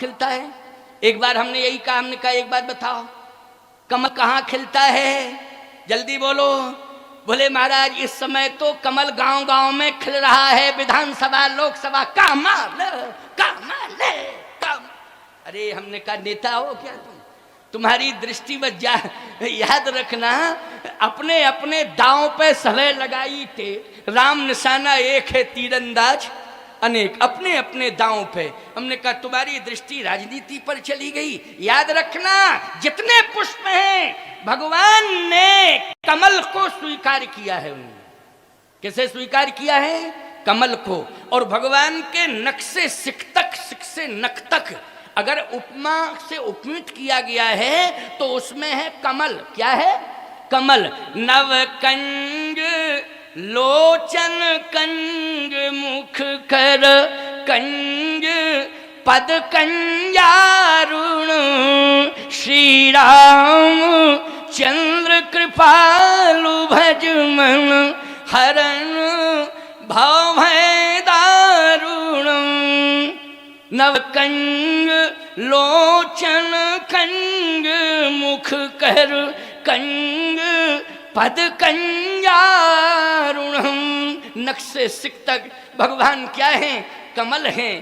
खिलता है? एक बार हमने यही कहा, हमने कहा एक बात बताओ, कमल कहाँ खिलता है? जल्दी बोलो। बोले महाराज इस समय तो कमल गांव गांव में खिल रहा है, विधानसभा लोकसभा कमल कमल कमल। अरे हमने कहा नेता हो क्या तुम? तुम्हारी दृष्टि में याद रखना, अपने अपने दांव पे सलाह लगाई थे, राम निशाना एक है तीरंदाज अनेक, अपने अपने दांव पे। हमने कहा तुम्हारी दृष्टि राजनीति पर चली गई। याद रखना जितने पुष्प हैं भगवान ने कमल को स्वीकार किया है। उन्होंने कैसे स्वीकार किया है? कमल को। और भगवान के नख से सिक तक, सिक से नख तक अगर उपमा से उपमित किया गया है तो उसमें है कमल। क्या है? कमल। नव कंज लोचन कंज मुख कर कंज पद कंजारुण श्री राम चंद्र कृपालु भज मन हरण भाव है दारुण। नव कंज लोचन कंज मुख कर कंज पद कंजारुणम। नख से सिक तक भगवान क्या है? कमल हैं।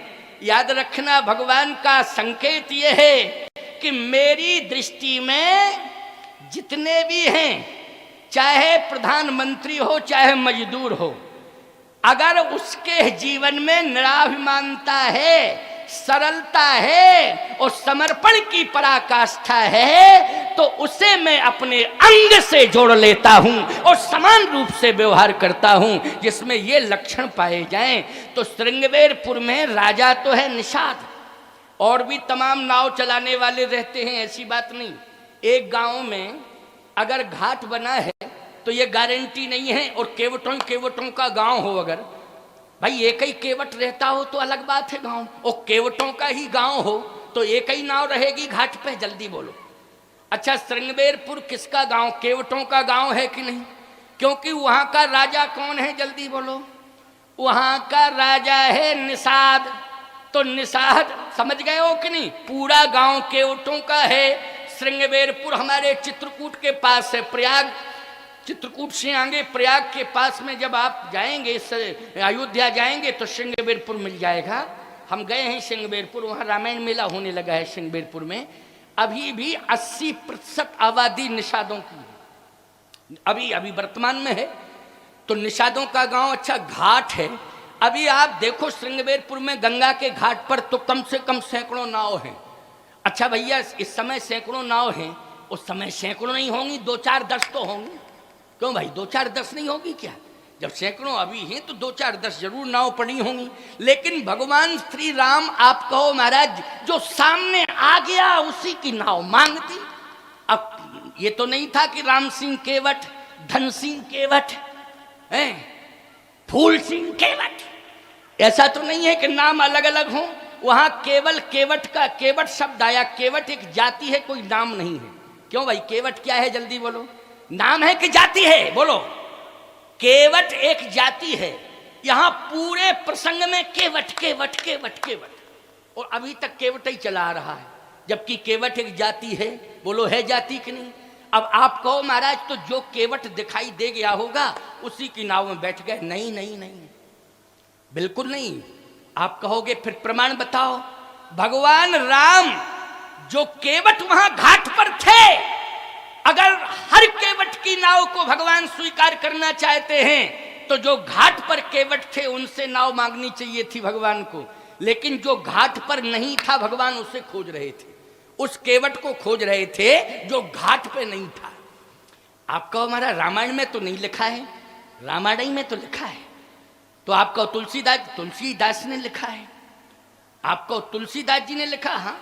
याद रखना भगवान का संकेत यह है कि मेरी दृष्टि में जितने भी हैं, चाहे प्रधानमंत्री हो चाहे मजदूर हो, अगर उसके जीवन में निराभिमानता है, सरलता है और समर्पण की पराकाष्ठा है तो उसे मैं अपने अंग से जोड़ लेता हूं और समान रूप से व्यवहार करता हूं जिसमें ये लक्षण पाए जाएं। तो श्रृंगवेरपुर में राजा तो है निषाद, और भी तमाम नाव चलाने वाले रहते हैं, ऐसी बात नहीं। एक गांव में अगर घाट बना है तो ये गारंटी नहीं है, और केवटों का गांव हो, अगर भाई एक ही केवट रहता हो तो अलग बात है गांव, और केवटों का ही गांव हो तो एक ही नाव रहेगी घाट पे। जल्दी बोलो। अच्छा श्रृंगवेरपुर किसका गांव? केवटों का गांव है कि नहीं? क्योंकि वहां का राजा कौन है? जल्दी बोलो। वहां का राजा है निषाद। तो निषाद समझ गए हो कि नहीं? पूरा गांव केवटों का है। श्रृंगवेरपुर हमारे चित्रकूट के पास है। प्रयाग, चित्रकूट से आगे प्रयाग के पास में जब आप जाएंगे, अयोध्या जाएंगे तो श्रृंगवेरपुर मिल जाएगा। हम गए हैं श्रृंगवेरपुर, वहाँ रामायण मेला होने लगा है श्रृंगवेरपुर में। अभी भी 80% आबादी निषादों की है, अभी वर्तमान में है। तो निषादों का गांव अच्छा घाट है। अभी आप देखो श्रृंगवेरपुर में गंगा के घाट पर तो कम से कम सैकड़ों नाव हैं। अच्छा भैया इस समय सैकड़ों नाव हैं, उस समय सैकड़ों नहीं होंगी, 2 4 10 तो होंगी। क्यों भाई 2 4 10 नहीं होगी क्या? जब सैकड़ों अभी हैं तो 2 4 10 जरूर नाव पड़ी होंगी। लेकिन भगवान श्री राम, आप कहो महाराज, जो सामने आ गया उसी की नाव मांगती। अब ये तो नहीं था कि राम सिंह केवट, धन सिंह केवट, फूल सिंह केवट, ऐसा तो नहीं है कि नाम अलग अलग हों। वहां केवल केवट का, केवट शब्द आया। केवट एक जाति है, कोई नाम नहीं है। क्यों भाई केवट क्या है? जल्दी बोलो। नाम है कि जाति है? बोलो। केवट एक जाति है। यहां पूरे प्रसंग में केवट केवट केवट केवट, और अभी तक केवट ही चला आ रहा है, जबकि केवट एक जाति है। बोलो है जाति कि नहीं? अब आप कहो महाराज तो जो केवट दिखाई दे गया होगा उसी की नाव में बैठ गए। नहीं नहीं नहीं, बिल्कुल नहीं। आप कहोगे फिर प्रमाण बताओ। भगवान राम जो केवट वहां घाट पर थे, अगर हर केवट की नाव को भगवान स्वीकार करना चाहते हैं तो जो घाट पर केवट थे उनसे नाव मांगनी चाहिए थी भगवान को। लेकिन जो घाट पर नहीं था भगवान उसे खोज रहे थे, उस केवट को खोज रहे थे जो घाट पे नहीं था। आप कहो हमारा रामायण में तो नहीं लिखा है? रामायण में तो लिखा है। तो आप कहो तुलसीदास ने लिखा है। आप कहो तुलसीदास जी ने लिखा। हाँ,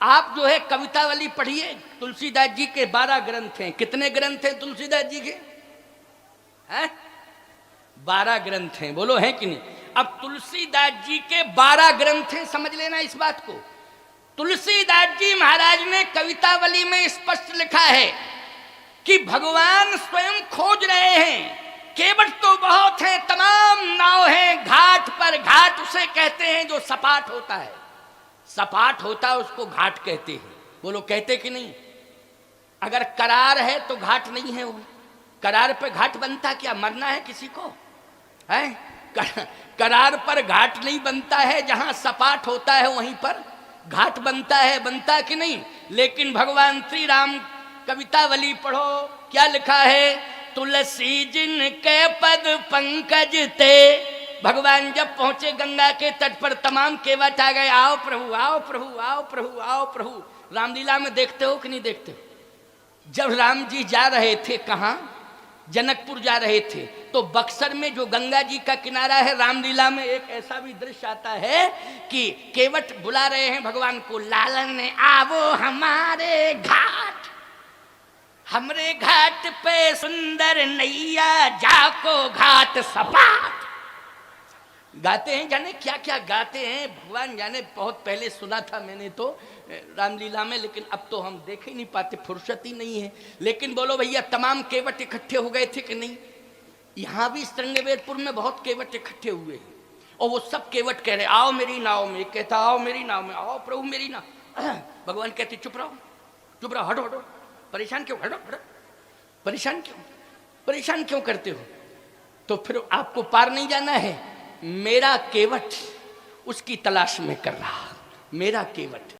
आप जो है कवितावली पढ़िए। तुलसीदास जी के 12 ग्रंथ हैं। कितने ग्रंथ हैं तुलसीदास जी के? हैं? 12 ग्रंथ हैं। बोलो हैं कि नहीं? अब तुलसीदास जी के 12 ग्रंथ हैं, समझ लेना इस बात को। तुलसीदास जी महाराज ने कवितावली में स्पष्ट लिखा है कि भगवान स्वयं खोज रहे हैं। केवट तो बहुत हैं, तमाम नाव हैं घाट पर। घाट उसे कहते हैं जो सपाट होता है। सपाट होता है उसको घाट कहते हैं। बोलो कहते कि नहीं? अगर करार है तो घाट नहीं है वो। करार पे घाट बनता क्या? मरना है किसी को है? करार पर घाट नहीं बनता है, जहां सपाट होता है वहीं पर घाट बनता है। बनता कि नहीं? लेकिन भगवान श्री राम कवितावली पढ़ो, क्या लिखा है? तुलसी जिन के पद पंकज ते। भगवान जब पहुंचे गंगा के तट पर तमाम केवट आ गए, आओ प्रभु, आओ प्रभु, आओ प्रभु, आओ प्रभु। रामलीला में देखते हो कि नहीं देखते हो? जब राम जी जा रहे थे, कहाँ? जनकपुर जा रहे थे, तो बक्सर में जो गंगा जी का किनारा है, रामलीला में एक ऐसा भी दृश्य आता है कि केवट बुला रहे हैं भगवान को, लालन आवो हमारे घाट, हमरे घाट पे सुंदर नैया जाको घाट सपाट। गाते हैं, जाने क्या क्या गाते हैं भगवान जाने। बहुत पहले सुना था मैंने तो रामलीला में, लेकिन अब तो हम देख ही नहीं पाते, फुर्सत ही नहीं है। लेकिन बोलो भैया, तमाम केवट इकट्ठे हो गए थे कि नहीं? यहाँ भी श्रृंगवेरपुर में बहुत केवट इकट्ठे हुए हैं, और वो सब केवट कह रहे आओ मेरी नाव में। कहता आओ मेरी नाव में, आओ प्रभु मेरी नाव। भगवान कहते चुप रहो, चुप रहो, हटो हटो, परेशान क्यों, हटो हटो, परेशान क्यों, परेशान क्यों करते हो? तो फिर आपको पार नहीं जाना है, मेरा केवट उसकी तलाश में कर रहा, मेरा केवट।